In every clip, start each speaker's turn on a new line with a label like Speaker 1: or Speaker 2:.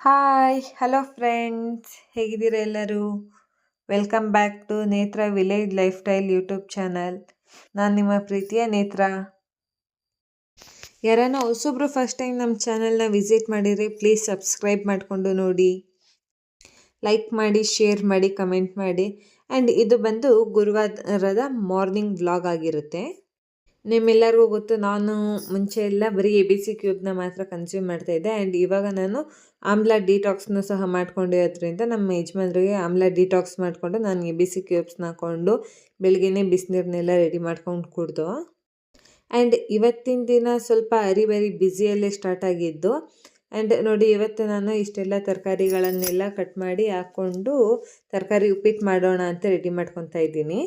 Speaker 1: Hi hello friends, ಹೇಗಿದ್ದೀರಾ ಎಲ್ಲರೂ? Welcome back to ನೇತ್ರ village life style YouTube channel. ನಾನು ನಿಮ್ಮ ಪ್ರೀತಿಯ ನೇತ್ರ. ಯಾರನ್ನ ಹೊಸೊಬ್ರು ಫಸ್ಟ್ ಟೈಮ್ ನಮ್ಮ ಚಾನಲ್ನ ವಿಸಿಟ್ ಮಾಡಿದರೆ ಪ್ಲೀಸ್ ಸಬ್ಸ್ಕ್ರೈಬ್ ಮಾಡಿಕೊಂಡು ನೋಡಿ, ಲೈಕ್ ಮಾಡಿ, ಶೇರ್ ಮಾಡಿ, ಕಮೆಂಟ್ ಮಾಡಿ. ಆ್ಯಂಡ್ ಇದು ಬಂದು ಗುರುವಾರದ ಮಾರ್ನಿಂಗ್ ವ್ಲಾಗ್ ಆಗಿರುತ್ತೆ. ನಿಮ್ಮೆಲ್ಲರಿಗೂ ಗೊತ್ತು, ನಾನು ಮುಂಚೆ ಎಲ್ಲ ಬರೀ ABC ಕ್ಯೂಬ್ನ ಮಾತ್ರ ಕನ್ಸ್ಯೂಮ್ ಮಾಡ್ತಾಯಿದ್ದೆ. ಆ್ಯಂಡ್ ಇವಾಗ ನಾನು ಆಮ್ಲ ಡಿಟಾಕ್ಸ್ನು ಸಹ ಮಾಡ್ಕೊಂಡಿರೋದ್ರಿಂದ ನಮ್ಮ ಯಜಮಾನ್ರಿಗೆ ಆಮ್ಲ ಡಿಟಾಕ್ಸ್ ಮಾಡಿಕೊಂಡು ನಾನು ABC ಕ್ಯೂಬ್ಸ್ನ ಹಾಕ್ಕೊಂಡು ಬೆಳಗ್ಗೆನೇ ಬಿಸಿನೀರನ್ನೆಲ್ಲ ರೆಡಿ ಮಾಡ್ಕೊಂಡು ಕುಡ್ದು. ಆ್ಯಂಡ್ ಇವತ್ತಿನ ದಿನ ಸ್ವಲ್ಪ ಅರಿಬರಿ ಬ್ಯುಸಿಯಲ್ಲೇ ಸ್ಟಾರ್ಟ್ ಆಗಿದ್ದು. ಆ್ಯಂಡ್ ನೋಡಿ, ಇವತ್ತು ನಾನು ಇಷ್ಟೆಲ್ಲ ತರಕಾರಿಗಳನ್ನೆಲ್ಲ ಕಟ್ ಮಾಡಿ ಹಾಕ್ಕೊಂಡು ತರಕಾರಿ ಉಪ್ಪಿಟ್ಟು ಮಾಡೋಣ ಅಂತ ರೆಡಿ ಮಾಡ್ಕೊತಾ ಇದ್ದೀನಿ.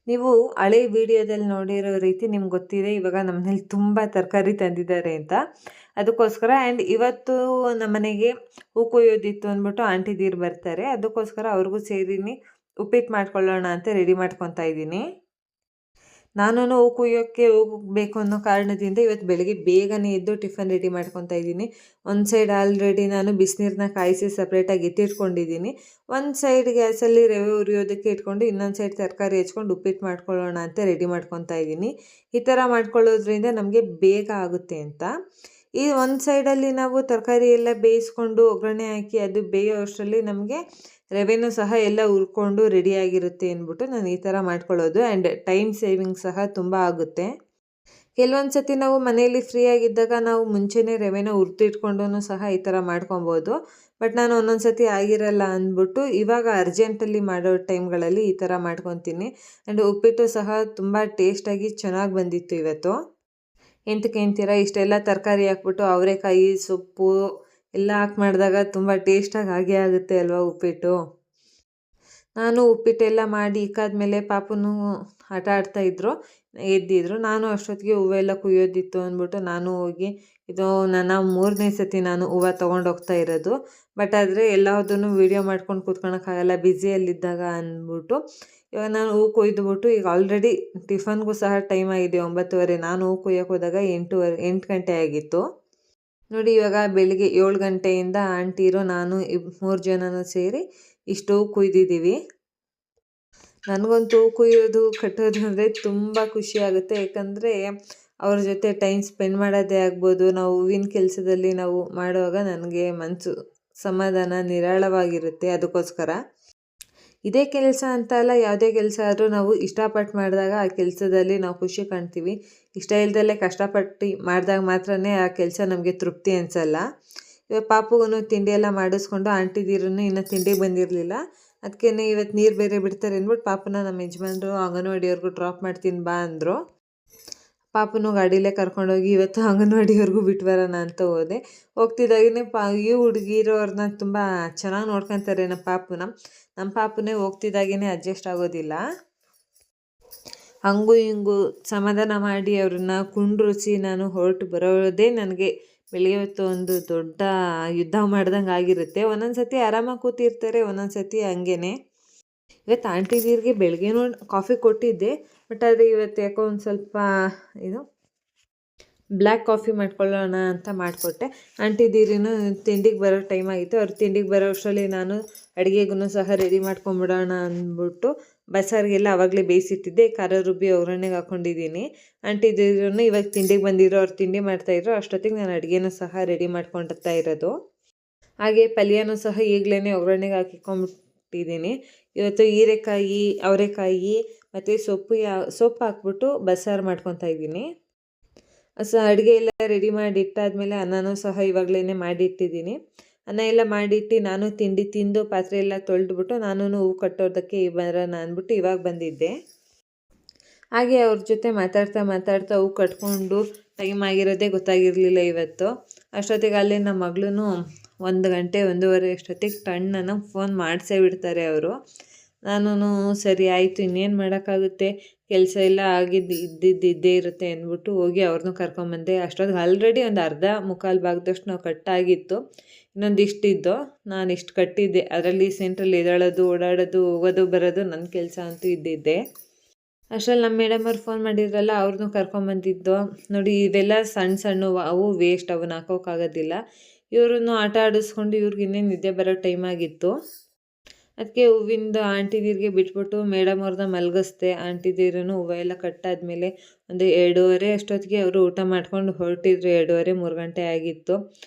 Speaker 1: ನೀವು ಹಳೆ ವಿಡಿಯೋದಲ್ಲಿ ನೋಡಿರೋ ರೀತಿ ನಿಮ್ಗೆ ಗೊತ್ತಿದೆ, ಇವಾಗ ನಮ್ಮನೇಲಿ ತುಂಬ ತರಕಾರಿ ತಂದಿದ್ದಾರೆ ಅಂತ. ಅದಕ್ಕೋಸ್ಕರ ಆ್ಯಂಡ್ ಇವತ್ತು ನಮ್ಮನೆಗೆ ಹೂ ಕೊಯ್ಯೋದಿತ್ತು ಅಂದ್ಬಿಟ್ಟು ಆಂಟಿದೀರು ಬರ್ತಾರೆ. ಅದಕ್ಕೋಸ್ಕರ ಅವ್ರಿಗೂ ಸೇರಿನಿ ಉಪ್ಪಿಟ್ಟು ಮಾಡ್ಕೊಳ್ಳೋಣ ಅಂತ ರೆಡಿ ಮಾಡ್ಕೊತಾ ಇದ್ದೀನಿ. ನಾನು ಹೂ ಕೊಯ್ಯೋಕ್ಕೆ ಹೋಗಬೇಕು ಅನ್ನೋ ಕಾರಣದಿಂದ ಇವತ್ತು ಬೆಳಗ್ಗೆ ಬೇಗನೆ ಎದ್ದು ಟಿಫನ್ ರೆಡಿ ಮಾಡ್ಕೊತಾ ಇದ್ದೀನಿ. ಒಂದು ಸೈಡ್ ಆಲ್ರೆಡಿ ನಾನು ಬಿಸಿನೀರನ್ನ ಕಾಯಿಸಿ ಸಪ್ರೇಟಾಗಿ ಎತ್ತಿಟ್ಕೊಂಡಿದ್ದೀನಿ. ಒಂದು ಸೈಡ್ ಗ್ಯಾಸಲ್ಲಿ ರವೆ ಹುರಿಯೋದಕ್ಕೆ ಇಟ್ಕೊಂಡು ಇನ್ನೊಂದು ಸೈಡ್ ತರಕಾರಿ ಹೆಚ್ಕೊಂಡು ಉಪ್ಪಿಟ್ಟು ಮಾಡ್ಕೊಳ್ಳೋಣ ಅಂತ ರೆಡಿ ಮಾಡ್ಕೊತಾ ಇದ್ದೀನಿ. ಈ ಥರ ಮಾಡ್ಕೊಳ್ಳೋದ್ರಿಂದ ನಮಗೆ ಬೇಗ ಆಗುತ್ತೆ ಅಂತ. ಈ ಒಂದು ಸೈಡಲ್ಲಿ ನಾವು ತರಕಾರಿ ಎಲ್ಲ ಬೇಯಿಸ್ಕೊಂಡು ಒಗ್ಗರಣೆ ಹಾಕಿ ಅದು ಬೇಯೋ ಅಷ್ಟರಲ್ಲಿ ನಮಗೆ ರವೆನೂ ಸಹ ಎಲ್ಲ ಹುರ್ಕೊಂಡು ರೆಡಿಯಾಗಿರುತ್ತೆ ಅಂದ್ಬಿಟ್ಟು ನಾನು ಈ ಥರ ಮಾಡ್ಕೊಳ್ಳೋದು. ಆ್ಯಂಡ್ ಟೈಮ್ ಸೇವಿಂಗ್ ಸಹ ತುಂಬ ಆಗುತ್ತೆ. ಕೆಲವೊಂದು ಸತಿ ನಾವು ಮನೆಯಲ್ಲಿ ಫ್ರೀ ಆಗಿದ್ದಾಗ ನಾವು ಮುಂಚೆನೇ ರವೆನ ಹುರಿದಿಟ್ಕೊಂಡು ಸಹ ಈ ಥರ ಮಾಡ್ಕೊಬೋದು. ಬಟ್ ನಾನು ಒಂದೊಂದು ಸತಿ ಆಗಿರಲ್ಲ ಅಂದ್ಬಿಟ್ಟು ಇವಾಗ ಅರ್ಜೆಂಟಲ್ಲಿ ಮಾಡೋ ಟೈಮ್ಗಳಲ್ಲಿ ಈ ಥರ ಮಾಡ್ಕೊತೀನಿ. ಆ್ಯಂಡ್ ಉಪ್ಪಿಟ್ಟು ಸಹ ತುಂಬ ಟೇಸ್ಟಾಗಿ ಚೆನ್ನಾಗಿ ಬಂದಿತ್ತು ಇವತ್ತು. ಎಂತಕ್ಕೆ ಅಂತೀರಾ, ಇಷ್ಟೆಲ್ಲ ತರಕಾರಿ ಹಾಕ್ಬಿಟ್ಟು ಅವರೆಕಾಯಿ ಸೊಪ್ಪು ಎಲ್ಲ ಹಾಕಿ ಮಾಡಿದಾಗ ತುಂಬ ಟೇಸ್ಟಾಗಿ ಆಗೇ ಆಗುತ್ತೆ ಅಲ್ವಾ ಉಪ್ಪಿಟ್ಟು. ನಾನು ಉಪ್ಪಿಟ್ಟೆಲ್ಲ ಮಾಡಿ ಇಕ್ಕಾದ್ಮೇಲೆ ಪಾಪನು ಆಟ ಆಡ್ತಾಯಿದ್ರು, ಎದ್ದಿದ್ರು. ನಾನು ಅಷ್ಟೊತ್ತಿಗೆ ಹೂವೆಲ್ಲ ಕುಯ್ಯೋದಿತ್ತು ಅಂದ್ಬಿಟ್ಟು ನಾನು ಹೋಗಿ, ಇದು ನನ್ನ 3ನೇ ಸತಿ ನಾನು ಹೂವು ತೊಗೊಂಡೋಗ್ತಾ ಇರೋದು. ಬಟ್ ಆದರೆ ಎಲ್ಲದನ್ನು ವೀಡಿಯೋ ಮಾಡ್ಕೊಂಡು ಕೂತ್ಕೊಳಕ್ಕಾಗಲ್ಲ ಬ್ಯುಸಿಯಲ್ಲಿದ್ದಾಗ ಅಂದ್ಬಿಟ್ಟು ಇವಾಗ ನಾನು ಹೂ ಕೊಯ್ದುಬಿಟ್ಟು ಈಗ ಆಲ್ರೆಡಿ ಟಿಫನ್ಗೂ ಸಹ ಟೈಮ್ ಆಗಿದೆ 9:30. ನಾನು ಹೂ ಕೊಯ್ಯೋಕೆ ಹೋದಾಗ 8 ಗಂಟೆ ಆಗಿತ್ತು. ನೋಡಿ, ಇವಾಗ ಬೆಳಿಗ್ಗೆ 7 ಗಂಟೆಯಿಂದ ಆಂಟಿರು ನಾನು 3 ಜನನೂ ಸೇರಿ ಇಷ್ಟು ಹೂ ಕುಯ್ದಿದ್ದೀವಿ. ನನಗಂತೂ ಹೂ ಕುಯ್ಯೋದು ಕಟ್ಟೋದು ಅಂದರೆ ತುಂಬ ಖುಷಿ ಆಗುತ್ತೆ. ಯಾಕಂದರೆ ಅವ್ರ ಜೊತೆ ಟೈಮ್ ಸ್ಪೆಂಡ್ ಮಾಡೋದೇ ಆಗ್ಬೋದು, ನಾವು ಹೂವಿನ ಕೆಲಸದಲ್ಲಿ ನಾವು ಮಾಡುವಾಗ ನನಗೆ ಮನಸ್ಸು ಸಮಾಧಾನ ನಿರಾಳವಾಗಿರುತ್ತೆ. ಅದಕ್ಕೋಸ್ಕರ ಇದೇ ಕೆಲಸ ಅಂತ ಅಲ್ಲ, ಯಾವುದೇ ಕೆಲಸ ಆದರೂ ನಾವು ಇಷ್ಟಪಟ್ಟು ಮಾಡಿದಾಗ ಆ ಕೆಲಸದಲ್ಲಿ ನಾವು ಖುಷಿ ಕಾಣ್ತೀವಿ. ಇಷ್ಟ ಇಲ್ದಲ್ಲೇ ಕಷ್ಟಪಟ್ಟು ಮಾಡಿದಾಗ ಮಾತ್ರನೇ ಆ ಕೆಲಸ ನಮಗೆ ತೃಪ್ತಿ ಅನಿಸಲ್ಲ. ಇವಾಗ ಪಾಪುಗೂ ತಿಂಡಿ ಎಲ್ಲ ಮಾಡಿಸ್ಕೊಂಡು ಆಂಟಿದಿರೂ ಇನ್ನೂ ತಿಂಡಿಗೆ ಬಂದಿರಲಿಲ್ಲ. ಅದಕ್ಕೆ ಇವತ್ತು ನೀರು ಬೇರೆ ಬಿಡ್ತಾರೆ ಅಂದ್ಬಿಟ್ಟು ಪಾಪನ ನಮ್ಮ ಯಜಮಾನ್ರು ಅಂಗನವಾಡಿಯವ್ರಿಗೂ ಡ್ರಾಪ್ ಮಾಡ್ತೀನಿ ಬಾ ಅಂದರು. ಪಾಪನು ಗಾಡಿಲೇ ಕರ್ಕೊಂಡೋಗಿ ಇವತ್ತು ಅಂಗನವಾಡಿಯವ್ರಿಗೂ ಬಿಟ್ಟು ಬರೋಣ ಅಂತ ಹೋದೆ. ಹೋಗ್ತಿದ್ದಾಗೇ ಈ ಹುಡುಗಿರು ಅವ್ರನ್ನ ತುಂಬ ಚೆನ್ನಾಗಿ ನೋಡ್ಕೊತಾರೆ ನಮ್ಮ ಪಾಪನೇ ಹೋಗ್ತಿದ್ದಾಗೇ ಅಡ್ಜಸ್ಟ್ ಆಗೋದಿಲ್ಲ. ಹಂಗೂ ಹಿಂಗೂ ಸಮಾಧಾನ ಮಾಡಿ ಅವ್ರನ್ನ ಕುಂಡ್ರಿಸಿ ನಾನು ಹೊರಟು ಬರೋದೇ ನನಗೆ ಬೆಳಿಗ್ಗೆ ಹೊತ್ತು ಒಂದು ದೊಡ್ಡ ಯುದ್ಧ ಮಾಡ್ದಂಗೆ ಆಗಿರುತ್ತೆ. ಒಂದೊಂದು ಸತಿ ಆರಾಮಾಗಿ ಕೂತಿರ್ತಾರೆ, ಒಂದೊಂದು ಸತಿ ಹಂಗೇ. ಇವತ್ತು ಆಂಟಿದೀರಿಗೆ ಬೆಳಗ್ಗೆನೂ ಕಾಫಿ ಕೊಟ್ಟಿದ್ದೆ. ಬಟ್ ಆದರೆ ಇವತ್ತು ಯಾಕೋ ಒಂದು ಸ್ವಲ್ಪ ಬ್ಲ್ಯಾಕ್ ಕಾಫಿ ಮಾಡ್ಕೊಳ್ಳೋಣ ಅಂತ ಮಾಡಿಕೊಟ್ಟೆ. ಆಂಟಿದೀರಿನೂ ತಿಂಡಿಗೆ ಬರೋ ಟೈಮ್ ಆಗಿತ್ತು. ಅವ್ರು ತಿಂಡಿಗೆ ಬರೋ ಅಷ್ಟರಲ್ಲಿ ನಾನು ಅಡುಗೆಗೂ ಸಹ ರೆಡಿ ಮಾಡ್ಕೊಂಬಿಡೋಣ ಅಂದ್ಬಿಟ್ಟು ಬಸ್ಸಾರಿಗೆಲ್ಲ ಆವಾಗಲೇ ಬೇಯಿಸಿಟ್ಟಿದ್ದೆ. ಖಾರ ರುಬ್ಬಿ ಒಗ್ಗರಣೆಗೆ ಹಾಕ್ಕೊಂಡಿದ್ದೀನಿ. ಆಂಟಿದೀರೂ ಇವಾಗ ತಿಂಡಿಗೆ ಬಂದಿರೋ ಅವ್ರು ತಿಂಡಿ ಮಾಡ್ತಾಯಿದ್ರು. ಅಷ್ಟೊತ್ತಿಗೆ ನಾನು ಅಡುಗೆನೂ ಸಹ ರೆಡಿ ಮಾಡ್ಕೊಳ್ತಾ ಇರೋದು. ಹಾಗೆ ಪಲ್ಯನೂ ಸಹ ಈಗಲೇ ಒಗ್ಗರಣೆಗೆ ಹಾಕಿಕೊಂಡ್ಬಿಟ್ಟಿದ್ದೀನಿ. ಇವತ್ತು ಹೀರೆಕಾಯಿ, ಅವರೆಕಾಯಿ ಮತ್ತು ಸೊಪ್ಪು ಹಾಕ್ಬಿಟ್ಟು ಬಸ್ಸಾರು ಮಾಡ್ಕೊತಾ ಇದ್ದೀನಿ. ಅಡುಗೆ ಎಲ್ಲ ರೆಡಿ ಮಾಡಿ ಇಟ್ಟಾದಮೇಲೆ ಅನ್ನನೂ ಸಹ ಇವಾಗಲೇ ಮಾಡಿಟ್ಟಿದ್ದೀನಿ. ಅನ್ನ ಎಲ್ಲ ಮಾಡಿಟ್ಟು ನಾನು ತಿಂಡಿ ತಿಂದು ಪಾತ್ರೆ ಎಲ್ಲ ತೊಳೆದ್ಬಿಟ್ಟು ನಾನು ಹೂವು ಕಟ್ಟೋದಕ್ಕೆ ಬರೋಣ ಅಂದ್ಬಿಟ್ಟು ಇವಾಗ ಬಂದಿದ್ದೆ. ಹಾಗೆ ಅವ್ರ ಜೊತೆ ಮಾತಾಡ್ತಾ ಹೂವು ಕಟ್ಕೊಂಡು ಟೈಮ್ ಆಗಿರೋದೇ ಗೊತ್ತಾಗಿರಲಿಲ್ಲ ಇವತ್ತು. ಅಷ್ಟೊತ್ತಿಗೆ ಅಲ್ಲಿ ನಮ್ಮ ಮಗಳೂ 1 ಗಂಟೆ 1:15 ಅಷ್ಟೊತ್ತಿಗೆ ಟಣ್ಣನ ಫೋನ್ ಮಾಡಿಸೇ ಬಿಡ್ತಾರೆ ಅವರು. ನಾನು ಸರಿ ಆಯಿತು, ಇನ್ನೇನು ಮಾಡೋಕ್ಕಾಗುತ್ತೆ, ಕೆಲಸ ಎಲ್ಲ ಇದ್ದೇ ಇರುತ್ತೆ ಅಂದ್ಬಿಟ್ಟು ಹೋಗಿ ಅವ್ರನ್ನೂ ಕರ್ಕೊಂಬಂದೆ. ಅಷ್ಟೊತ್ತಿಗೆ ಆಲ್ರೆಡಿ ಒಂದು ಅರ್ಧ ಮುಕ್ಕಾಲು ಭಾಗದಷ್ಟು ನಾವು ಕಟ್ಟಾಗಿತ್ತು. ಇನ್ನೊಂದು ಇಷ್ಟಿದ್ದು ನಾನು ಇಷ್ಟು ಕಟ್ಟಿದ್ದೆ. ಅದರಲ್ಲಿ ಸೆಂಟ್ರಲ್ಲಿ ಎದ್ದೇಳೋದು, ಓಡಾಡೋದು, ಹೋಗೋದು ಬರೋದು ನನ್ನ ಕೆಲಸ ಅಂತೂ ಇದ್ದಿದ್ದೆ. ಅಷ್ಟರಲ್ಲಿ ನಮ್ಮ ಮೇಡಮ್ ಅವ್ರು ಫೋನ್ ಮಾಡಿದ್ರಲ್ಲ, ಅವ್ರನ್ನೂ ಕರ್ಕೊಂಬಂದಿದ್ದು. ನೋಡಿ, ಇವೆಲ್ಲ ಸಣ್ಣ ಅವು ವೇಸ್ಟ್, ಅವನ್ನ ಹಾಕೋಕ್ಕಾಗೋದಿಲ್ಲ. ಇವ್ರನ್ನು ಆಟ ಆಡಿಸ್ಕೊಂಡು ಇವ್ರಿಗೆ ಇನ್ನೇನು ನಿದ್ದೆ ಬರೋ ಟೈಮ್ ಆಗಿತ್ತು. ಅದಕ್ಕೆ ಹೂವಿಂದ ಆಂಟಿದೀರಿಗೆ ಬಿಟ್ಬಿಟ್ಟು ಮೇಡಮ್ ಅವ್ರನ್ನ ಮಲಗಿಸ್ದೆ. ಆಂಟಿದೀರನ್ನು ಹೂವು ಎಲ್ಲ ಕಟ್ಟಾದ್ಮೇಲೆ ಒಂದು 2:30 ಅಷ್ಟೊತ್ತಿಗೆ ಅವರು ಊಟ ಮಾಡ್ಕೊಂಡು ಹೊರಟಿದ್ರು. 2:30 3 ಗಂಟೆ ಆಗಿತ್ತು.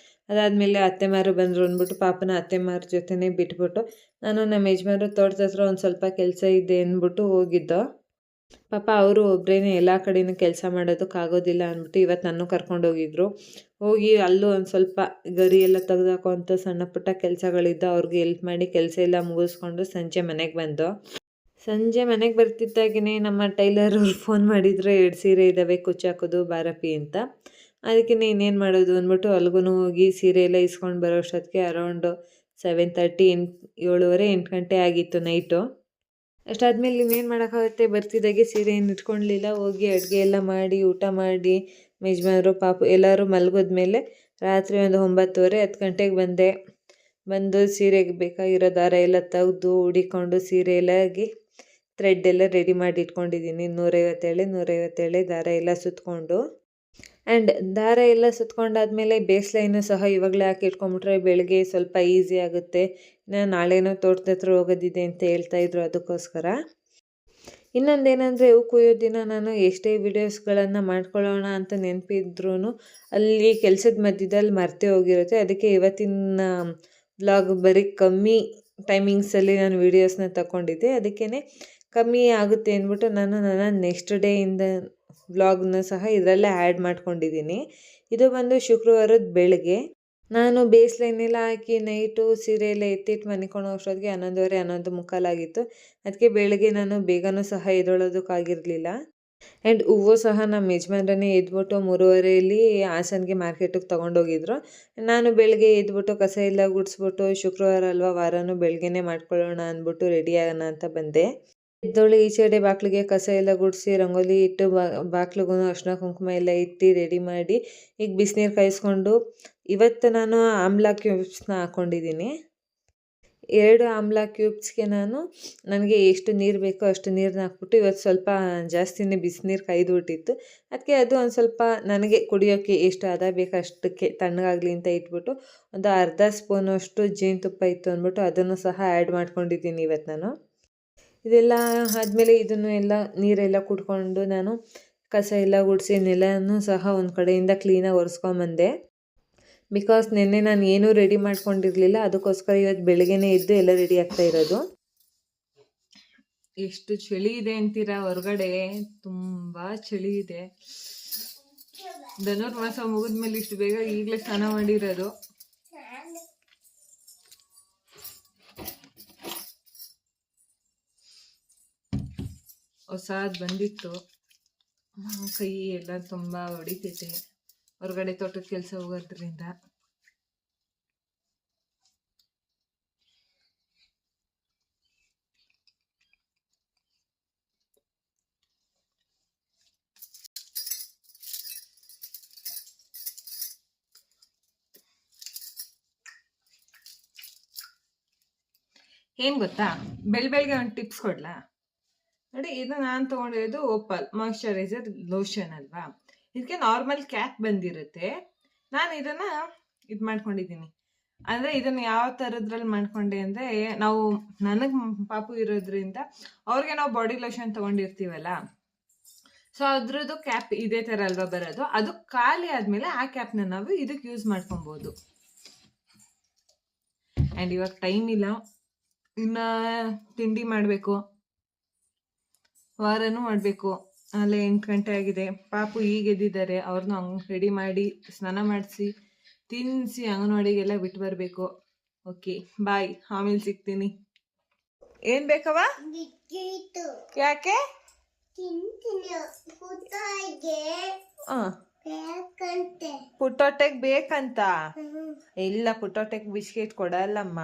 Speaker 1: ಅದಾದಮೇಲೆ ಅತ್ತೆಮಾರು ಬಂದರು ಅಂದ್ಬಿಟ್ಟು ಪಾಪನ ಅತ್ತೆಮಾರ ಜೊತೆನೇ ಬಿಟ್ಬಿಟ್ಟು ನಾನು ನಮ್ಮ ಯಜಮಾನ್ರು ತೋಟದ ಹತ್ರ ಒಂದು ಸ್ವಲ್ಪ ಕೆಲಸ ಇದೆ ಅಂದ್ಬಿಟ್ಟು ಹೋಗಿದ್ದೋ. ಪಾಪ ಅವರು ಒಬ್ಬರೇನೆ ಎಲ್ಲ ಕಡೆನೂ ಕೆಲಸ ಮಾಡೋದಕ್ಕಾಗೋದಿಲ್ಲ ಅಂದ್ಬಿಟ್ಟು ಇವತ್ತು ನನ್ನ ಕರ್ಕೊಂಡು ಹೋಗಿದ್ರು. ಹೋಗಿ ಅಲ್ಲೂ ಒಂದು ಸ್ವಲ್ಪ ಗರಿ ಎಲ್ಲ ತೆಗ್ದಾಕೋ ಅಂತ ಸಣ್ಣ ಪುಟ್ಟ ಕೆಲಸಗಳಿದ್ದ ಅವ್ರಿಗೆ ಹೆಲ್ಪ್ ಮಾಡಿ ಕೆಲಸ ಎಲ್ಲ ಮುಗಿಸ್ಕೊಂಡು ಸಂಜೆ ಮನೆಗೆ ಬಂದು. ಸಂಜೆ ಮನೆಗೆ ಬರ್ತಿದ್ದಾಗೇ ನಮ್ಮ ಟೈಲರ್ ಅವ್ರು ಫೋನ್ ಮಾಡಿದ್ರು, 2 ಸೀರೆ ಇದ್ದಾವೆ ಕುಚ್ಚಾಕೋದು ಬಾರಪ್ಪಿ ಅಂತ. ಅದಕ್ಕೆ ಇನ್ನೇನು ಮಾಡೋದು ಅಂದ್ಬಿಟ್ಟು ಅಲ್ಗೂ ಹೋಗಿ ಸೀರೆ ಎಲ್ಲ ಇಸ್ಕೊಂಡು ಬರೋ ಅಷ್ಟೊತ್ತಿಗೆ ಅರೌಂಡು 7:30 7:30 8 ಗಂಟೆ ಆಗಿತ್ತು ನೈಟು. ಅಷ್ಟಾದ್ಮೇಲೆ ಇನ್ನೇನು ಮಾಡೋಕ್ಕಾಗುತ್ತೆ, ಬರ್ತಿದ್ದಾಗೆ ಸೀರೆ ಏನು ಇಟ್ಕೊಳ್ಲಿಲ್ಲ. ಹೋಗಿ ಅಡುಗೆ ಎಲ್ಲ ಮಾಡಿ ಊಟ ಮಾಡಿ ಯಜಮಾನ್ರು ಪಾಪು ಎಲ್ಲರೂ ಮಲಗಿದ್ಮೇಲೆ ರಾತ್ರಿ ಒಂದು 9:30 10 ಗಂಟೆಗೆ ಬಂದು ಸೀರೆಗೆ ಬೇಕಾಗಿರೋ ದಾರ ಎಲ್ಲ ತೆಗೆದು ಹುಡಿಕೊಂಡು ಸೀರೆ ಎಲ್ಲಾಗಿ ಥ್ರೆಡ್ ಎಲ್ಲ ರೆಡಿ ಮಾಡಿ ಇಟ್ಕೊಂಡಿದ್ದೀನಿ. 150 ದಾರ ಎಲ್ಲ ಸುತ್ತಕೊಂಡು ಆ್ಯಂಡ್ ದಾರ ಎಲ್ಲ ಸುತ್ಕೊಂಡಾದ್ಮೇಲೆ ಬೇಸ್ ಲೈನು ಸಹ ಇವಾಗಲೇ ಹಾಕಿ ಇಟ್ಕೊಂಡ್ಬಿಟ್ರೆ ಬೆಳಗ್ಗೆ ಸ್ವಲ್ಪ ಈಸಿ ಆಗುತ್ತೆ. ನಾಳೆನೋ ತೋಟದ ಹತ್ರ ಹೋಗೋದಿದೆ ಅಂತ ಹೇಳ್ತಾಯಿದ್ರು, ಅದಕ್ಕೋಸ್ಕರ. ಇನ್ನೊಂದೇನೆಂದರೆ ಹೂ ಕೊಯ್ಯೋ ದಿನ ನಾನು ಎಷ್ಟೇ ವಿಡಿಯೋಸ್ಗಳನ್ನು ಮಾಡ್ಕೊಳ್ಳೋಣ ಅಂತ ನೆನಪಿದ್ರೂ ಅಲ್ಲಿ ಕೆಲಸದ ಮಧ್ಯದಲ್ಲಿ ಮರ್ತೇ ಹೋಗಿರುತ್ತೆ. ಅದಕ್ಕೆ ಇವತ್ತಿನ ವ್ಲಾಗ್ ಬರೀ ಕಮ್ಮಿ ಟೈಮಿಂಗ್ಸಲ್ಲಿ ನಾನು ವೀಡಿಯೋಸ್ನ ತಗೊಂಡಿದ್ದೆ. ಅದಕ್ಕೇ ಕಮ್ಮಿ ಆಗುತ್ತೆ ಅಂದ್ಬಿಟ್ಟು ನಾನು ನನ್ನ ನೆಕ್ಸ್ಟ್ ಡೇಯಿಂದ ವ್ಲಾಗ್ನ ಸಹ ಇದರಲ್ಲೇ ಆ್ಯಡ್ ಮಾಡ್ಕೊಂಡಿದ್ದೀನಿ. ಇದು ಬಂದು ಶುಕ್ರವಾರದ ಬೆಳಗ್ಗೆ. ನಾನು ಬೇಸ್ ಲೈನೆಲ್ಲ ಹಾಕಿ ನೈಟು ಸೀರೆ ಎಲ್ಲ ಎತ್ತಿಟ್ಟು ಮನಿಕೊಂಡು ಅಷ್ಟೊತ್ತಿಗೆ 11:30 11:45 ಆಗಿತ್ತು. ಅದಕ್ಕೆ ಬೆಳಗ್ಗೆ ನಾನು ಬೇಗನೂ ಸಹ ಎದ್ದೇಳೋದಕ್ಕಾಗಿರಲಿಲ್ಲ. ಆ್ಯಂಡ್ ಹೂವು ಸಹ ನಮ್ಮ ಯಜಮಾನ್ರನ್ನೇ ಎದ್ಬಿಟ್ಟು 3:30 ಹಾಸನ್ಗೆ ಮಾರ್ಕೆಟಿಗೆ ತೊಗೊಂಡೋಗಿದ್ರು. ನಾನು ಬೆಳಗ್ಗೆ ಎದ್ಬಿಟ್ಟು ಕಸ ಎಲ್ಲ ಗುಡಿಸ್ಬಿಟ್ಟು ಶುಕ್ರವಾರ ಅಲ್ವಾ ವಾರನೂ ಬೆಳಗ್ಗೆನೇ ಮಾಡ್ಕೊಳ್ಳೋಣ ಅಂದ್ಬಿಟ್ಟು ರೆಡಿ ಆಗೋಣ ಅಂತ ಬಂದೆ. ಎದ್ದೋಳು ಈಚೆಡೆ ಬಾಗಿಲಿಗೆ ಕಸ ಎಲ್ಲ ಗುಡಿಸಿ ರಂಗೋಲಿ ಇಟ್ಟು ಬಾಗಿಲಿಗೂ ಅರ್ಶಿನ ಕುಂಕುಮ ಎಲ್ಲ ಇಟ್ಟು ರೆಡಿ ಮಾಡಿ ಈಗ ಬಿಸಿನೀರು ಕಾಯಿಸ್ಕೊಂಡು ಇವತ್ತು ನಾನು ಆಮ್ಲಾ ಕ್ಯೂಬ್ಸ್ನ ಹಾಕ್ಕೊಂಡಿದ್ದೀನಿ. 2 ಆಮ್ಲಾ ಕ್ಯೂಬ್ಸ್ಗೆ ನನಗೆ ಎಷ್ಟು ನೀರು ಬೇಕೋ ಅಷ್ಟು ನೀರನ್ನ ಹಾಕ್ಬಿಟ್ಟು ಇವತ್ತು ಸ್ವಲ್ಪ ಜಾಸ್ತಿನೇ ಬಿಸಿನೀರು ಕಾಯ್ದುಬಿಟ್ಟಿತ್ತು. ಅದಕ್ಕೆ ಅದು ಒಂದು ಸ್ವಲ್ಪ ನನಗೆ ಕುಡಿಯೋಕ್ಕೆ ಎಷ್ಟು ಹದ ಬೇಕೋ ಅಷ್ಟಕ್ಕೆ ತಣ್ಣಗಾಗಲಿ ಅಂತ ಇಟ್ಬಿಟ್ಟು ಒಂದು ಅರ್ಧ ಸ್ಪೂನಷ್ಟು ಜೇನುತುಪ್ಪ ಇತ್ತು ಅಂದ್ಬಿಟ್ಟು ಅದನ್ನು ಸಹ ಆ್ಯಡ್ ಮಾಡ್ಕೊಂಡಿದ್ದೀನಿ ಇವತ್ತು ನಾನು. ಇದೆಲ್ಲ ಆದಮೇಲೆ ಇದನ್ನು ಎಲ್ಲ ನೀರೆಲ್ಲ ಕುಡ್ಕೊಂಡು ನಾನು ಕಸ ಎಲ್ಲ ಗುಡಿಸಿ ನೆಲನೂ ಸಹ ಒಂದು ಕಡೆಯಿಂದ ಕ್ಲೀನಾಗಿ ಒರೆಸ್ಕೊಂಬಂದೆ. ಬಿಕಾಸ್ ನಿನ್ನೆ ನಾನು ಏನೂ ರೆಡಿ ಮಾಡ್ಕೊಂಡಿರಲಿಲ್ಲ, ಅದಕ್ಕೋಸ್ಕರ ಇವತ್ತು ಬೆಳಗ್ಗೆನೇ ಎದ್ದು ಎಲ್ಲ ರೆಡಿ ಆಗ್ತಾ ಇರೋದು. ಎಷ್ಟು ಚಳಿ ಇದೆ ಅಂತೀರಾ, ಹೊರಗಡೆ ತುಂಬ ಚಳಿ ಇದೆ. ಧನುರ್ಮಾಸ ಮುಗಿದ್ಮೇಲೆ ಇಷ್ಟು ಬೇಗ ಈಗಲೇ ಸ್ನಾನ ಮಾಡಿರೋದು. ಹೊಸಾದ್ ಬಂದಿತ್ತು, ಕೈ ಎಲ್ಲ ತುಂಬ ಹೊಡಿತೈತೆ ಹೊರಗಡೆ ತೋಟದ ಕೆಲಸ ಹೋಗೋದ್ರಿಂದ. ಏನು ಗೊತ್ತಾ, ಬೆಳಗ್ಗೆ ಒಂದು ಟಿಪ್ಸ್ ಕೊಡ್ಲಾ ನೋಡಿ. ಇದು ನಾನು ತೊಗೊಂಡಿರೋದು ಓಪಲ್ ಮಾಯಿಶ್ಚರೈಸರ್ ಲೋಷನ್ ಅಲ್ವಾ. ಇದಕ್ಕೆ ನಾರ್ಮಲ್ ಕ್ಯಾಪ್ ಬಂದಿರುತ್ತೆ. ನಾನು ಇದನ್ನು ಇದು ಮಾಡ್ಕೊಂಡಿದ್ದೀನಿ. ಅಂದರೆ ಇದನ್ನು ಯಾವ ಥರದ್ರಲ್ಲಿ ಮಾಡ್ಕೊಂಡೆ ಅಂದರೆ, ನಾವು ನನಗೆ ಪಾಪು ಇರೋದ್ರಿಂದ ಅವ್ರಿಗೆ ನಾವು ಬಾಡಿ ಲೋಷನ್ ತೊಗೊಂಡಿರ್ತೀವಲ್ಲ, ಸೊ ಅದ್ರದ್ದು ಕ್ಯಾಪ್ ಇದೇ ಥರ ಅಲ್ವಾ ಬರೋದು. ಅದು ಖಾಲಿ ಆದಮೇಲೆ ಆ ಕ್ಯಾಪ್ನ ನಾವು ಇದಕ್ಕೆ ಯೂಸ್ ಮಾಡ್ಕೊಬೋದು. ಆ್ಯಂಡ್ ಇವಾಗ ಟೈಮ್ ಇಲ್ಲ, ಇನ್ನು ತಿಂಡಿ ಮಾಡಬೇಕು, ವಾರನೂ ಮಾಡಬೇಕು. ಅಲ್ಲೇ 8 ಗಂಟೆ ಆಗಿದೆ. ಪಾಪು ಈಗ ಎದ್ದಿದ್ದಾರೆ, ಅವ್ರನ್ನ ರೆಡಿ ಮಾಡಿ ಸ್ನಾನ ಮಾಡಿಸಿ ತಿನ್ನಿಸಿ ಅಂಗನವಾಡಿಗೆಲ್ಲ ಬಿಟ್ಟು ಬರಬೇಕು. ಓಕೆ ಬಾಯ್, ಆಮೇಲೆ ಸಿಗ್ತೀನಿ. ಏನು ಬೇಕವ? ಯಾಕೆ? ಪುಟ್ಟೊಟ್ಟೆಗೆ ಬೇಕಂತ? ಇಲ್ಲ, ಪುಟ್ಟೊಟ್ಟೆಗೆ ಬಿಸ್ಕೆಟ್ ಕೊಡಲ್ಲಮ್ಮ.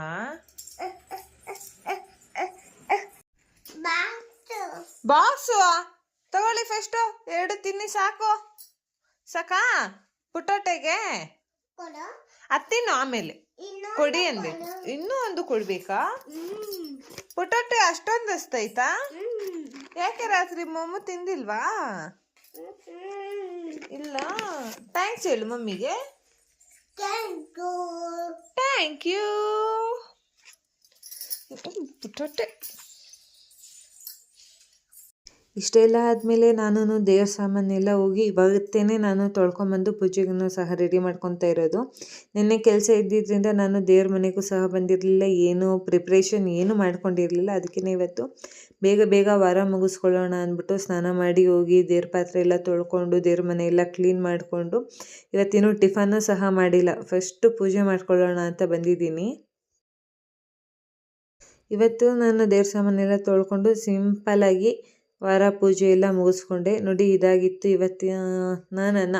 Speaker 1: ಬಾಕ್ಸು ತಗೊಳ್ಳಿ, ಫಸ್ಟು 2 ತಿನ್ನಿ ಸಾಕಾ ಪುಟ್ಟೊಟ್ಟೆಗೆ? ಅತ್ತಿನ್ನು ಆಮೇಲೆ ಕೊಡಿ ಅನ್ಬೇಕು. ಇನ್ನೂ ಒಂದು ಕೊಡ್ಬೇಕಾ? ಪುಟ್ಟೊಟ್ಟೆ ಅಷ್ಟೊಂದು ಹಸ್ತೈತಾ? ಯಾಕೆ ರಾತ್ರಿ ಮೊಮ್ಮು ತಿಂದಿಲ್ವಾ? ಇಲ್ಲ, ಥ್ಯಾಂಕ್ಸ್ ಹೇಳು ಮಮ್ಮಿಗೆ. ಥ್ಯಾಂಕ್ ಯು ಪುಟ್ಟೊಟ್ಟೆ. ಇಷ್ಟೆಲ್ಲ ಆದಮೇಲೆ ನಾನು ದೇವ್ರ ಸಾಮಾನೆಲ್ಲ ಹೋಗಿ ಇವತ್ತೇ ನಾನು ತೊಳ್ಕೊಂಬಂದು ಪೂಜೆಗೂ ಸಹ ರೆಡಿ ಮಾಡ್ಕೊತಾ ಇರೋದು. ನಿನ್ನೆ ಕೆಲಸ ಇದ್ದಿದ್ದರಿಂದ ನಾನು ದೇವ್ರ ಮನೆಗೂ ಸಹ ಬಂದಿರಲಿಲ್ಲ, ಏನು ಪ್ರಿಪ್ರೇಷನ್ ಏನು ಮಾಡ್ಕೊಂಡಿರಲಿಲ್ಲ. ಅದಕ್ಕೆ ಇವತ್ತು ಬೇಗ ಬೇಗ ವಾರ ಮುಗಿಸ್ಕೊಳ್ಳೋಣ ಅಂದ್ಬಿಟ್ಟು ಸ್ನಾನ ಮಾಡಿ ಹೋಗಿ ದೇವ್ರ ಪಾತ್ರೆ ಎಲ್ಲ ತೊಳ್ಕೊಂಡು ದೇವ್ರ ಮನೆ ಎಲ್ಲ ಕ್ಲೀನ್ ಮಾಡಿಕೊಂಡು ಇವತ್ತಿನೂ ಟಿಫನ್ನು ಸಹ ಮಾಡಿಲ್ಲ, ಫಸ್ಟು ಪೂಜೆ ಮಾಡ್ಕೊಳ್ಳೋಣ ಅಂತ ಬಂದಿದ್ದೀನಿ. ಇವತ್ತು ನಾನು ದೇವ್ರ ಸಾಮಾನೆಲ್ಲ ತೊಳ್ಕೊಂಡು ಸಿಂಪಲ್ಲಾಗಿ ವಾರ ಪೂಜೆ ಎಲ್ಲ ಮುಗಿಸ್ಕೊಂಡೆ. ನೋಡಿ, ಇದಾಗಿತ್ತು ಇವತ್ತಿನ ನನ್ನ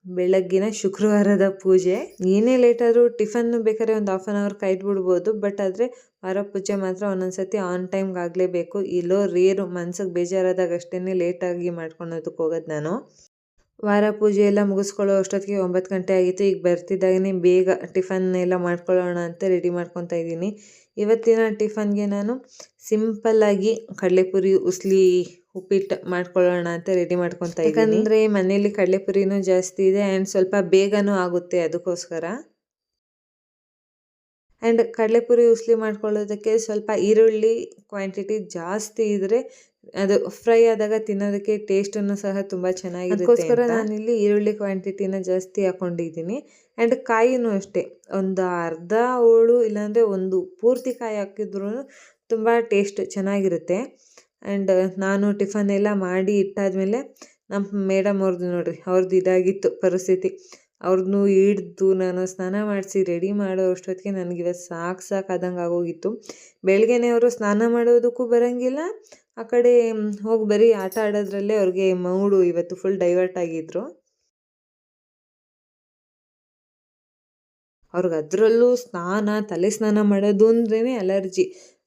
Speaker 1: ಬೆಳಗ್ಗಿನ ಶುಕ್ರವಾರದ ಪೂಜೆ. ಏನೇ ಲೇಟಾದರೂ ಟಿಫನ್ನು ಬೇಕಾದ್ರೆ ಒಂದು ಹಾಫ್ ಆನ್ ಅವರ್ ಕಾಯ್ದುಬಿಡ್ಬೋದು, ಬಟ್ ಆದರೆ ವಾರ ಪೂಜೆ ಮಾತ್ರ ಒಂದೊಂದು ಸತಿ ಆನ್ ಟೈಮ್ಗೆ ಆಗಲೇಬೇಕು. ಇಲ್ಲೋ ರೇರು ಮನ್ಸಿಗೆ ಬೇಜಾರಾದಾಗ ಅಷ್ಟೇ ಲೇಟಾಗಿ ಮಾಡ್ಕೊಳೋದಕ್ಕೆ ಹೋಗೋದು ನಾನು. ವಾರ ಪೂಜೆ ಎಲ್ಲ ಮುಗಿಸ್ಕೊಳ್ಳೋ ಅಷ್ಟೊತ್ತಿಗೆ 9 ಗಂಟೆ ಆಗಿತ್ತು. ಈಗ ಬರ್ತಿದ್ದಾಗೇ ಬೇಗ ಟಿಫನ್ ಎಲ್ಲ ಮಾಡ್ಕೊಳ್ಳೋಣ ಅಂತ ರೆಡಿ ಮಾಡ್ಕೊತಾ ಇದ್ದೀನಿ. ಇವತ್ತಿನ ಟಿಫನ್ಗೆ ನಾನು ಸಿಂಪಲ್ಲಾಗಿ ಕಡಲೆಪುರಿ, ಉಸ್ಲಿ, ಉಪ್ಪಿಟ್ಟು ಮಾಡ್ಕೊಳ್ಳೋಣ ಅಂತ ರೆಡಿ ಮಾಡ್ಕೊತಾ ಇದ್ದೀನಿ. ಯಾಕಂದರೆ ಮನೇಲಿ ಕಡಲೆಪುರಿನೂ ಜಾಸ್ತಿ ಇದೆ ಆ್ಯಂಡ್ ಸ್ವಲ್ಪ ಬೇಗನೂ ಆಗುತ್ತೆ, ಅದಕ್ಕೋಸ್ಕರ. ಆ್ಯಂಡ್ ಕಡಲೆಪುರಿ ಉಸ್ಲಿ ಮಾಡ್ಕೊಳ್ಳೋದಕ್ಕೆ ಸ್ವಲ್ಪ ಈರುಳ್ಳಿ ಕ್ವಾಂಟಿಟಿ ಜಾಸ್ತಿ ಇದ್ದರೆ ಅದು ಫ್ರೈ ಆದಾಗ ತಿನ್ನೋದಕ್ಕೆ ಟೇಸ್ಟನ್ನು ಸಹ ತುಂಬ ಚೆನ್ನಾಗಿರುತ್ತೆ. ಅದಕ್ಕೋಸ್ಕರ ನಾನಿಲ್ಲಿ ಈರುಳ್ಳಿ ಕ್ವಾಂಟಿಟಿನ ಜಾಸ್ತಿ ಹಾಕ್ಕೊಂಡಿದ್ದೀನಿ. ಆ್ಯಂಡ್ ಕಾಯಿನೂ ಅಷ್ಟೇ, ಒಂದು ಅರ್ಧ ಹೋಳು ಇಲ್ಲಾಂದರೆ ಒಂದು ಪೂರ್ತಿ ಕಾಯಿ ಹಾಕಿದ್ರೂ ತುಂಬ ಟೇಸ್ಟ್ ಚೆನ್ನಾಗಿರುತ್ತೆ. ಆ್ಯಂಡ್ ನಾನು ಟಿಫನ್ ಎಲ್ಲ ಮಾಡಿ ಇಟ್ಟಾದಮೇಲೆ ನಮ್ಮ ಮೇಡಮ್ ಅವ್ರದ್ದು ನೋಡಿರಿ, ಅವ್ರದ್ದು ಇದಾಗಿತ್ತು ಪರಿಸ್ಥಿತಿ. ಅವ್ರನ್ನೂ ಹಿಡ್ದು ನಾನು ಸ್ನಾನ ಮಾಡಿಸಿ ರೆಡಿ ಮಾಡೋ ಅಷ್ಟೊತ್ತಿಗೆ ನನಗಿವತ್ತು ಸಾಕಾದಂಗೆ ಆಗೋಗಿತ್ತು. ಬೆಳಗ್ಗೆನೇ ಅವರು ಸ್ನಾನ ಮಾಡೋದಕ್ಕೂ ಬರೋಂಗಿಲ್ಲ, ಆ ಕಡೆ ಹೋಗಿ ಬರೀ ಆಟ ಆಡೋದ್ರಲ್ಲೇ ಅವ್ರಿಗೆ ಮೂಡು ಇವತ್ತು ಫುಲ್ ಡೈವರ್ಟ್ ಆಗಿದ್ರು. ಅವ್ರಿಗೆ ಅದರಲ್ಲೂ ತಲೆ ಸ್ನಾನ ಮಾಡೋದು ಅಂದ್ರೇ ಅಲರ್ಜಿ.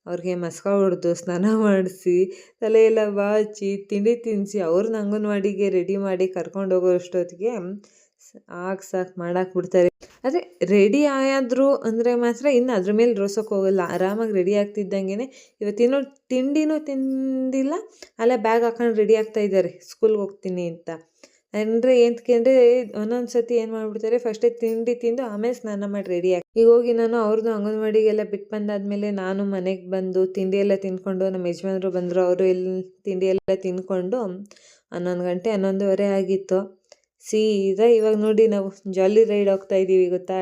Speaker 1: ಅವ್ರಿಗೆ ಮಸ್ಕ ಹೊಡೆದು ಸ್ನಾನ ಮಾಡಿಸಿ ತಲೆ ಎಲ್ಲ ಬಾಚಿ ತಿಂಡಿ ತಿನ್ನಿಸಿ ಅವ್ರನ್ನ ಅಂಗನವಾಡಿಗೆ ರೆಡಿ ಮಾಡಿ ಕರ್ಕೊಂಡು ಹೋಗೋ ಅಷ್ಟೊತ್ತಿಗೆ ಸಾಕು ಮಾಡಾಕ್ಬಿಡ್ತಾರೆ. ಆದರೆ ರೆಡಿ ಆಯಾದ್ರು ಅಂದರೆ ಮಾತ್ರ ಇನ್ನು ಅದ್ರ ಮೇಲೆ ರೋಸೋಕೆ ಹೋಗಲ್ಲ. ಆರಾಮಾಗಿ ರೆಡಿ ಆಗ್ತಿದ್ದಂಗೆ ಇವತ್ತಿನ್ನೂ ತಿಂಡಿನೂ ತಿಂದಿಲ್ಲ, ಅಲ್ಲೇ ಬ್ಯಾಗ್ ಹಾಕೊಂಡು ರೆಡಿ ಆಗ್ತಾಯಿದ್ದಾರೆ ಸ್ಕೂಲ್ಗೆ ಹೋಗ್ತೀನಿ ಅಂತ. ಅಂದರೆ ಅಂದರೆ ಒಂದೊಂದು ಸತಿ ಏನು ಮಾಡಿಬಿಡ್ತಾರೆ, ಫಸ್ಟೇ ತಿಂಡಿ ತಿಂದು ಆಮೇಲೆ ಸ್ನಾನ ಮಾಡಿ ರೆಡಿ ಆಗಿ. ಈಗ ಹೋಗಿ ನಾನು ಅವ್ರದ್ದು ಅಂಗನವಾಡಿಗೆಲ್ಲ ಬಿಟ್ಟು ಬಂದಾದಮೇಲೆ ನಾನು ಮನೆಗೆ ಬಂದು ತಿಂಡಿ ಎಲ್ಲ ತಿಂದ್ಕೊಂಡು, ನಮ್ಮ ಯಜಮಾನರು ಬಂದರು, ಅವರು ತಿಂಡಿ ಎಲ್ಲ ತಿಂದ್ಕೊಂಡು 11 ಗಂಟೆ 11:15 ಆಗಿತ್ತು. ಸೀದಾ ಇವಾಗ ನೋಡಿ ನಾವು ಜಾಲಿ ರೈಡ್ ಹೋಗ್ತಾ ಇದ್ದೀವಿ ಗೊತ್ತಾ,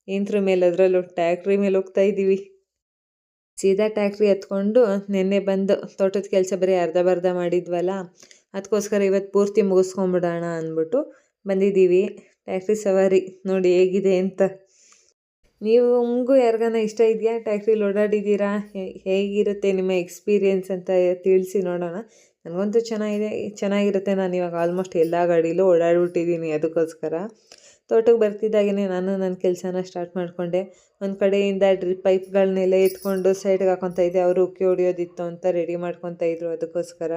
Speaker 1: ಯಂತ್ರ ಮೇಲೆ, ಅದರಲ್ಲೂ ಟ್ಯಾಕ್ಟ್ರಿ ಮೇಲೆ ಹೋಗ್ತಾ ಇದ್ದೀವಿ. ಸೀದಾ ಟ್ಯಾಕ್ಟ್ರಿ ಹತ್ಕೊಂಡು ನೆನ್ನೆ ಬಂದು ತೋಟದ ಕೆಲಸ ಬರೀ ಅರ್ಧ ಮಾಡಿದ್ವಲ್ಲ, ಅದಕ್ಕೋಸ್ಕರ ಇವತ್ತು ಪೂರ್ತಿ ಮುಗಿಸ್ಕೊಂಬಿಡೋಣ ಅಂದ್ಬಿಟ್ಟು ಬಂದಿದ್ದೀವಿ. ಟ್ಯಾಕ್ಟ್ರಿ ಸವಾರಿ ನೋಡಿ ಹೇಗಿದೆ ಅಂತ. ನಿಮಗೂ ಯಾರಿಗಾನ ಇಷ್ಟ ಇದೆಯಾ, ಟ್ಯಾಕ್ಟ್ರಿಲಿ ಓಡಾಡಿದ್ದೀರಾ, ಹೇಗಿರುತ್ತೆ ನಿಮ್ಮ ಎಕ್ಸ್ಪೀರಿಯೆನ್ಸ್ ಅಂತ ತಿಳಿಸಿ ನೋಡೋಣ. ನನಗಂತೂ ಚೆನ್ನಾಗಿರುತ್ತೆ. ನಾನು ಇವಾಗ ಆಲ್ಮೋಸ್ಟ್ ಎಲ್ಲ ಗಾಡೀಲೂ ಓಡಾಡ್ಬಿಟ್ಟಿದ್ದೀನಿ. ಅದಕ್ಕೋಸ್ಕರ ತೋಟಕ್ಕೆ ಬರ್ತಿದ್ದಾಗೇ ನಾನು ನನ್ನ ಕೆಲಸನ ಸ್ಟಾರ್ಟ್ ಮಾಡಿಕೊಂಡೆ. ಒಂದು ಕಡೆಯಿಂದ ಡ್ರಿಪ್ ಪೈಪ್ಗಳನ್ನೆಲ್ಲ ಎತ್ಕೊಂಡು ಸೈಡ್ಗೆ ಹಾಕೊತಾ ಇದ್ದೆ. ಅವರು ಉಕ್ಕಿ ಹೊಡಿಯೋದಿತ್ತು ಅಂತ ರೆಡಿ ಮಾಡ್ಕೊತಾ ಇದ್ರು, ಅದಕ್ಕೋಸ್ಕರ.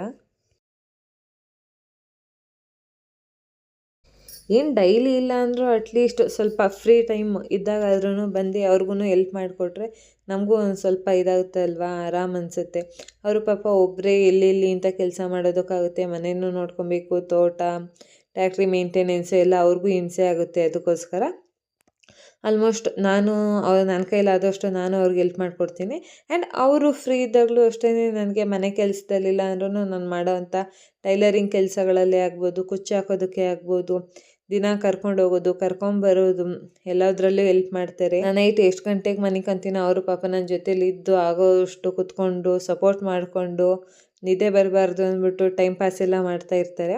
Speaker 1: ಏನು ಡೈಲಿ ಇಲ್ಲ ಅಂದರೂ ಅಟ್ಲೀಸ್ಟ್ ಸ್ವಲ್ಪ ಫ್ರೀ ಟೈಮ್ ಇದ್ದಾಗಾದ್ರೂ ಬಂದು ಅವ್ರಿಗೂ ಎಲ್ಪ್ ಮಾಡಿಕೊಟ್ರೆ ನಮಗೂ ಒಂದು ಸ್ವಲ್ಪ ಇದಾಗುತ್ತೆ ಅಲ್ವಾ, ಆರಾಮ್ ಅನಿಸುತ್ತೆ. ಅವರು ಪಾಪ ಒಬ್ಬರೇ ಎಲ್ಲೆಲ್ಲಿ ಅಂತ ಕೆಲಸ ಮಾಡೋದಕ್ಕಾಗುತ್ತೆ, ಮನೆಯೂ ನೋಡ್ಕೊಬೇಕು, ತೋಟ, ಟ್ಯಾಕ್ಟ್ರಿ ಮೇಂಟೆನೆನ್ಸು ಎಲ್ಲ ಅವ್ರಿಗೂ ಹಿಂಸೆ ಆಗುತ್ತೆ. ಅದಕ್ಕೋಸ್ಕರ ಆಲ್ಮೋಸ್ಟ್ ನನ್ನ ಕೈಲಾದಷ್ಟು ನಾನು ಅವ್ರಿಗೆ ಹೆಲ್ಪ್ ಮಾಡಿಕೊಡ್ತೀನಿ. ಆ್ಯಂಡ್ ಅವರು ಫ್ರೀ ಇದ್ದಾಗಲೂ ಅಷ್ಟೇ ನನಗೆ ಮನೆ ಕೆಲಸದಲ್ಲಿಲ್ಲ ಅಂದ್ರೂ ನಾನು ಮಾಡೋವಂಥ ಟೈಲರಿಂಗ್ ಕೆಲಸಗಳಲ್ಲೇ ಆಗ್ಬೋದು, ಕುಚ್ಚು ಹಾಕೋದಕ್ಕೆ ಆಗ್ಬೋದು, ದಿನ ಕರ್ಕೊಂಡು ಹೋಗೋದು, ಕರ್ಕೊಂಬರೋದು, ಎಲ್ಲದರಲ್ಲೂ ಹೆಲ್ಪ್ ಮಾಡ್ತಾರೆ. ನಾನು ನೈಟ್ ಎಷ್ಟು ಗಂಟೆಗೆ ಮನೆ ಕಂತೀನೋ ಅವರು ಪಾಪ ನನ್ನ ಜೊತೇಲಿ ಇದ್ದು ಆಗೋಷ್ಟು ಕುತ್ಕೊಂಡು ಸಪೋರ್ಟ್ ಮಾಡಿಕೊಂಡು, ನಿದ್ದೆ ಬರಬಾರ್ದು ಅಂದ್ಬಿಟ್ಟು ಟೈಮ್ ಪಾಸ್ ಎಲ್ಲ ಮಾಡ್ತಾ ಇರ್ತಾರೆ.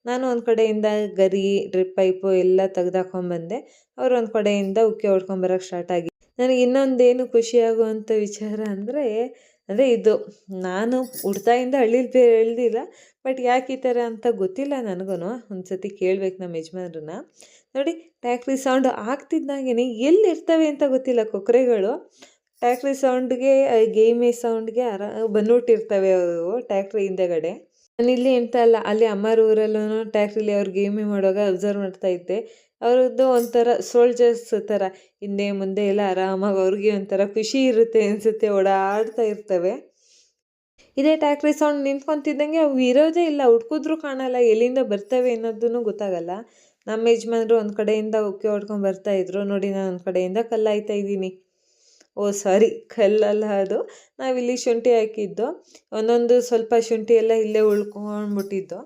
Speaker 1: ನಾನು ಒಂದು ಕಡೆಯಿಂದ ಗರಿ, ಡ್ರಿಪ್ ಪೈಪು ಎಲ್ಲ ತೆಗ್ದಾಕೊಂಬಂದೆ. ಅವ್ರು ಒಂದು ಕಡೆಯಿಂದ ಉಕ್ಕೆ ಹೊಡ್ಕೊಂಬರೋಕ್ಕೆ ಸ್ಟಾರ್ಟ್ ಆಗಿ. ನನಗೆ ಇನ್ನೊಂದೇನು ಖುಷಿಯಾಗುವಂಥ ವಿಚಾರ ಅಂದರೆ ಇದು ನಾನು ಹುಡ್ತಾಯಿಂದ ಹಳ್ಳೀಲಿ ಬೆಳೆದಿಲ್ಲ, ಬಟ್ ಯಾಕೆ ಈ ಥರ ಅಂತ ಗೊತ್ತಿಲ್ಲ ನನಗೂ. ಒಂದು ಸತಿ ಕೇಳ್ಬೇಕು ನಮ್ಮ ಯಜಮಾನ್ರನ್ನ. ನೋಡಿ, ಟ್ಯಾಕ್ಟ್ರಿ ಸೌಂಡ್ ಆಗ್ತಿದ್ದಾಗೇ ಎಲ್ಲಿರ್ತವೆ ಅಂತ ಗೊತ್ತಿಲ್ಲ ಕೊಕ್ಕರೆಗಳು. ಟ್ಯಾಕ್ಟ್ರಿ ಸೌಂಡ್ಗೆ, ಗೇಮೆ ಸೌಂಡ್ಗೆ ಬಂದ್ಬಿಟ್ಟಿರ್ತವೆ ಅವು ಟ್ಯಾಕ್ಟ್ರಿ ಹಿಂದೆಗಡೆ. ನಾನಿಲ್ಲಿ ಎಂತ ಅಲ್ಲ, ಅಲ್ಲಿ ಅಮ್ಮರ ಊರಲ್ಲೂ ಟ್ಯಾಕ್ಟ್ರಿಲಿ ಅವ್ರು ಗೇಮಿ ಮಾಡುವಾಗ ಅಬ್ಸರ್ವ್ ಮಾಡ್ತಾ ಇದ್ದೆ. ಅವ್ರದ್ದು ಒಂಥರ ಸೋಲ್ಜರ್ಸ್ ಥರ ಹಿಂದೆ ಮುಂದೆ ಎಲ್ಲ ಆರಾಮಾಗಿ ಅವ್ರಿಗೆ ಒಂಥರ ಖುಷಿ ಇರುತ್ತೆ ಅನಿಸುತ್ತೆ, ಓಡಾಡ್ತಾ ಇರ್ತವೆ. ಇದೇ ಟ್ಯಾಕ್ಟ್ರಿ ಸೌಂಡ್ ನಿಂತ್ಕೊತಿದ್ದಂಗೆ ಅವು ಇರೋದೇ ಇಲ್ಲ, ಹುಡ್ಕಿದ್ರೂ ಕಾಣಲ್ಲ, ಎಲ್ಲಿಂದ ಬರ್ತವೆ ಅನ್ನೋದೂ ಗೊತ್ತಾಗಲ್ಲ. ನಮ್ಮ ಯಜಮಾನ್ರು ಒಂದು ಕಡೆಯಿಂದ ಉಕ್ಕೆ ಹೊಡ್ಕೊಂಡು ಬರ್ತಾಯಿದ್ರು. ನೋಡಿ ನಾನು ಒಂದು ಕಡೆಯಿಂದ ಕಲ್ಲಾಯ್ತಾ ಇದ್ದೀನಿ. ಓ ಸಾರಿ, ಕಲ್ಲಲ್ಲ ಅದು, ನಾವಿಲ್ಲಿ ಶುಂಠಿ ಹಾಕಿದ್ದು. ಒಂದೊಂದು ಸ್ವಲ್ಪ ಶುಂಠಿ ಎಲ್ಲ ಇಲ್ಲೇ ಉಳ್ಕೊಂಡ್ಬಿಟ್ಟಿದ್ದು.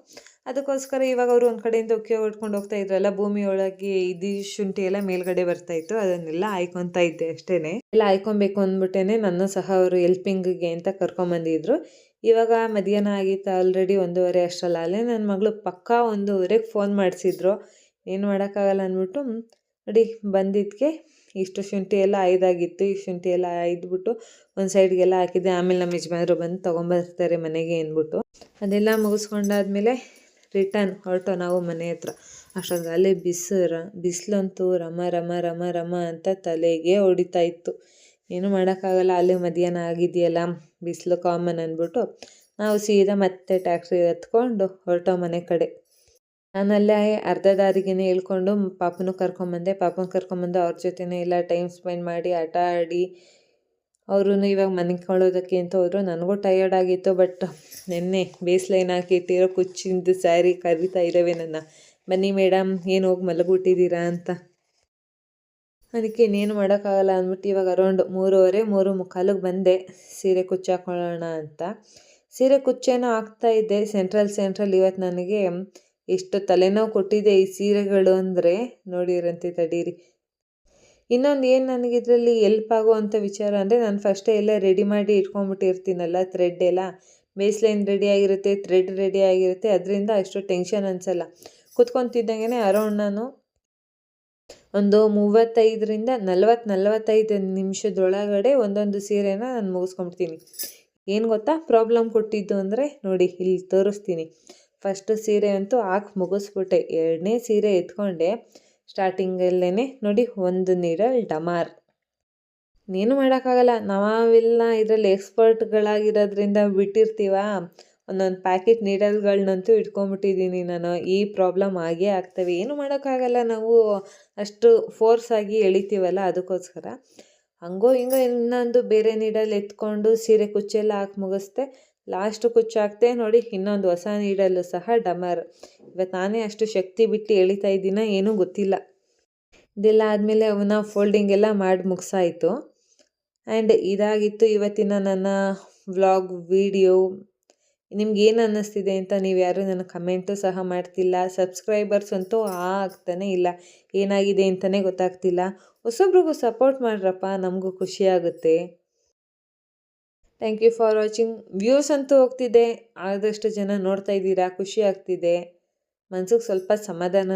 Speaker 1: ಅದಕ್ಕೋಸ್ಕರ ಇವಾಗ ಅವರು ಒಂದು ಕಡೆಯಿಂದ ಉಕ್ಕೆ ಹೊಡ್ಕೊಂಡು ಹೋಗ್ತಾ ಇದ್ರಲ್ಲ, ಭೂಮಿ ಒಳಗೆ ಇದು ಶುಂಠಿ ಎಲ್ಲ ಮೇಲ್ಗಡೆ ಬರ್ತಾಯಿತ್ತು. ಅದನ್ನೆಲ್ಲ ಹಾಯ್ಕೊತಾ ಇದ್ದೆ ಅಷ್ಟೇ. ಎಲ್ಲ ಹಾಯ್ಕೊಬೇಕು ಅಂದ್ಬಿಟ್ಟೇನೆ ನನ್ನ ಸಹ ಅವರು ಎಲ್ಪಿಂಗಿಗೆ ಅಂತ ಕರ್ಕೊಂಬಂದಿದ್ರು. ಇವಾಗ ಮಧ್ಯಾಹ್ನ ಆಗಿತ್ತು ಆಲ್ರೆಡಿ 1:30 ಅಷ್ಟರಲ್ಲಿ. ಅಲ್ಲೇ ನನ್ನ ಮಗಳು ಪಕ್ಕಾ 1:30ಗೆ ಫೋನ್ ಮಾಡಿಸಿದ್ರು. ಏನು ಮಾಡೋಕ್ಕಾಗಲ್ಲ ಅಂದ್ಬಿಟ್ಟು ನೋಡಿ ಬಂದಿದ್ದಕ್ಕೆ ಇಷ್ಟು ಶುಂಠಿ ಎಲ್ಲ ಆಯ್ದಾಗಿತ್ತು. ಈ ಶುಂಠಿ ಎಲ್ಲ ಆಯ್ದುಬಿಟ್ಟು ಒಂದು ಸೈಡ್ಗೆಲ್ಲ ಹಾಕಿದ್ದೆ. ಆಮೇಲೆ ನಮ್ಮ ಯಜಮಾನರು ಬಂದು ತೊಗೊಂಬರ್ತಾರೆ ಮನೆಗೆ ಅಂದ್ಬಿಟ್ಟು ಅದೆಲ್ಲ ಮುಗಿಸ್ಕೊಂಡಾದ್ಮೇಲೆ ರಿಟರ್ನ್ ಹೊರಟು ನಾವು ಮನೆ ಹತ್ರ. ಅಷ್ಟೊಂದು ಅಲ್ಲೇ ಬಿಸಿಲಂತೂ ರಮ ರಮ ರಮ ರಮ ಅಂತ ತಲೆಗೆ ಹೊಡಿತಾ ಇತ್ತು. ಏನು ಮಾಡೋಕ್ಕಾಗಲ್ಲ, ಅಲ್ಲೇ ಮಧ್ಯಾಹ್ನ ಆಗಿದೆಯಲ್ಲ, ಬಿಸಿಲು ಕಾಮನ್ ಅಂದ್ಬಿಟ್ಟು ನಾವು ಸೀದಾ ಮತ್ತೆ ಟ್ಯಾಕ್ಸಿ ಹತ್ಕೊಂಡು ಹೊರಟೋ ಮನೆ ಕಡೆ. ನಾನಲ್ಲೇ ಅರ್ಧ ದಾರಿಗೇ ಹೇಳ್ಕೊಂಡು ಪಾಪನೂ ಕರ್ಕೊಂಬಂದು ಅವ್ರ ಜೊತೆನೇ ಎಲ್ಲ ಟೈಮ್ ಸ್ಪೆಂಡ್ ಮಾಡಿ ಆಟ ಆಡಿ ಅವರು ಇವಾಗ ಮನಿಕೊಳ್ಳೋದಕ್ಕೆ ಅಂತ ಹೋದ್ರು. ನನಗೂ ಟಯರ್ಡ್ ಆಗಿತ್ತು. ಬಟ್ ನೆನ್ನೆ ಬೇಸ್ಲೈನ್ ಹಾಕಿ ಇಟ್ಟಿರೋ ಕುಚ್ಚಿಂದು ಸ್ಯಾರಿ ಕರಿತಾ ಇದ್ದಾವೆ ನನ್ನ. ಬನ್ನಿ ಮೇಡಮ್, ಏನು ಹೋಗಿ ಮಲಗಿಬಿಟ್ಟಿದ್ದೀರಾ ಅಂತ. ಅದಕ್ಕೆ ಇನ್ನೇನು ಮಾಡೋಕ್ಕಾಗಲ್ಲ ಅಂದ್ಬಿಟ್ಟು ಇವಾಗ ಅರೌಂಡ್ 3:30 ಬಂದೆ ಸೀರೆ ಕುಚ್ಚಾಕೊಳ್ಳೋಣ ಅಂತ. ಸೀರೆ ಕುಚ್ಚೇನೋ ಹಾಕ್ತಾಯಿದ್ದೆ. ಸೆಂಟ್ರಲ್ ಇವತ್ತು ನನಗೆ ಎಷ್ಟು ತಲೆನೋವು ಕೊಟ್ಟಿದೆ ಈ ಸೀರೆಗಳು ಅಂದರೆ ನೋಡಿರಂತೆ. ತಡೀರಿ, ಇನ್ನೊಂದು ಏನು ನನಗೆ ಇದರಲ್ಲಿ ಎಲ್ಪ್ ಆಗುವಂಥ ವಿಚಾರ ಅಂದರೆ, ನಾನು ಫಸ್ಟೇ ಎಲ್ಲ ರೆಡಿ ಮಾಡಿ ಇಟ್ಕೊಂಡ್ಬಿಟ್ಟಿರ್ತೀನಲ್ಲ. ಥ್ರೆಡ್ ಎಲ್ಲ ಬೇಸ್ಲೈನ್ ರೆಡಿ ಆಗಿರುತ್ತೆ, ಥ್ರೆಡ್ ರೆಡಿ ಆಗಿರುತ್ತೆ. ಅದರಿಂದ ಅಷ್ಟು ಟೆನ್ಷನ್ ಅನಿಸಲ್ಲ. ಕುತ್ಕೊತಿದ್ದಂಗೆ ಅರೌಂಡ್ ನಾನು ಒಂದು 35ರಿಂದ 45 ನಿಮಿಷದೊಳಗಡೆ ಒಂದೊಂದು ಸೀರೆನ ನಾನು ಮುಗಿಸ್ಕೊಂಡ್ಬಿಡ್ತೀನಿ. ಏನು ಗೊತ್ತಾ ಪ್ರಾಬ್ಲಮ್ ಕೊಟ್ಟಿದ್ದು ಅಂದರೆ, ನೋಡಿ ಇಲ್ಲಿ ತೋರಿಸ್ತೀನಿ. ಫಸ್ಟು ಸೀರೆ ಅಂತೂ ಹಾಕಿ ಮುಗಿಸ್ಬಿಟ್ಟೆ. 2ನೇ ಸೀರೆ ಎತ್ಕೊಂಡೆ. ಸ್ಟಾರ್ಟಿಂಗಲ್ಲೇ ನೋಡಿ ಒಂದು ನೀಡಲ್ ಡಮಾರ್. ಇನ್ನೇನು ಮಾಡೋಕ್ಕಾಗಲ್ಲ, ನಾವೆಲ್ಲ ಇದರಲ್ಲಿ ಎಕ್ಸ್ಪರ್ಟ್ಗಳಾಗಿರೋದ್ರಿಂದ ಬಿಟ್ಟಿರ್ತೀವ. ಒಂದೊಂದು ಪ್ಯಾಕೆಟ್ ನೀಡಲ್ಗಳನ್ನಂತೂ ಇಟ್ಕೊಂಡ್ಬಿಟ್ಟಿದ್ದೀನಿ ನಾನು. ಈ ಪ್ರಾಬ್ಲಮ್ ಆಗೇ ಆಗ್ತವೆ, ಏನು ಮಾಡೋಕ್ಕಾಗಲ್ಲ. ನಾವು ಅಷ್ಟು ಫೋರ್ಸಾಗಿ ಎಳಿತೀವಲ್ಲ, ಅದಕ್ಕೋಸ್ಕರ ಹಂಗೋ ಹಿಂಗೋ ಇನ್ನೊಂದು ಬೇರೆ ನೀಡಲ್ ಎತ್ಕೊಂಡು ಸೀರೆ ಕುಚ್ಚೆಲ್ಲ ಹಾಕಿ ಮುಗಿಸ್ದೆ. ಲಾಸ್ಟ್ ಕುಚ್ಚು ಹಾಕ್ತೆ ನೋಡಿ, ಇನ್ನೊಂದು ಹೊಸ ನೀಡಲ್ಲು ಸಹ ಡಮಾರ್. ಇವತ್ತು ನಾನೇ ಅಷ್ಟು ಶಕ್ತಿ ಬಿಟ್ಟು ಎಳಿತಾ ಇದ್ದೀನ ಏನೂ ಗೊತ್ತಿಲ್ಲ. ಇದೆಲ್ಲ ಆದಮೇಲೆ ಅವನ್ನ ಫೋಲ್ಡಿಂಗ್ ಎಲ್ಲ ಮಾಡಿ ಮುಗಿಸಾಯಿತು. ಆ್ಯಂಡ್ ಇದಾಗಿತ್ತು ಇವತ್ತಿನ ನನ್ನ ವ್ಲಾಗ್ ವಿಡಿಯೋ. ನಿಮ್ಗೇನು ಅನ್ನಿಸ್ತಿದೆ ಅಂತ ನೀವು ಯಾರೂ ನನಗೆ ಕಮೆಂಟು ಸಹ ಮಾಡ್ತಿಲ್ಲ. ಸಬ್ಸ್ಕ್ರೈಬರ್ಸ್ ಅಂತೂ ಆಗ್ತಾನೆ ಇಲ್ಲ, ಏನಾಗಿದೆ ಅಂತಲೇ ಗೊತ್ತಾಗ್ತಿಲ್ಲ. ಹೊಸೊಬ್ರಿಗೂ ಸಪೋರ್ಟ್ ಮಾಡ್ರಪ್ಪ, ನಮಗೂ ಖುಷಿಯಾಗುತ್ತೆ. Thank you for watching. Views ಅಂತೂ ಹೋಗ್ತಿದೆ, ಆದಷ್ಟು ಜನ ನೋಡ್ತಾ ಇದ್ದೀರಾ, ಖುಷಿ ಆಗ್ತಿದೆ, ಮನ್ಸಿಗೆ ಸ್ವಲ್ಪ ಸಮಾಧಾನ.